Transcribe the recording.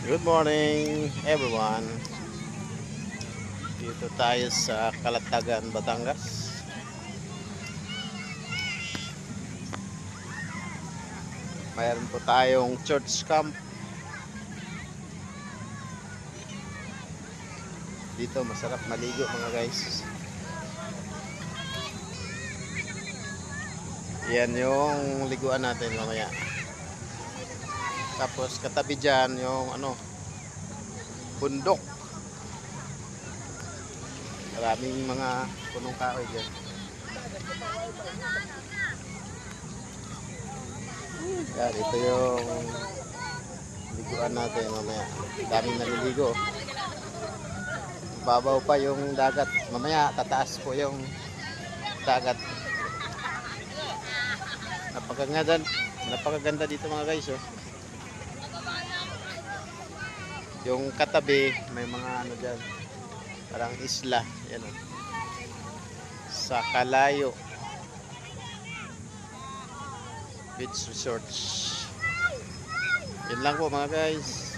Good morning everyone. Dito tayo sa Calatagan, Batangas. Mayroon po tayong church camp. Dito masarap maligo mga guys. Yan yung liguan natin mamaya. Tapos katabi dyan yung bundok. Maraming mga punong kahoy dyan. Yan, ito yung liguan natin mamaya. Daming naliligo. Babaw pa yung dagat. Mamaya tataas po yung dagat. Napakaganda dito mga guys, oh. Yung katabi may mga dyan, parang isla. Yan, oh. Sa Calayo Beach Resorts. Yun lang po mga guys.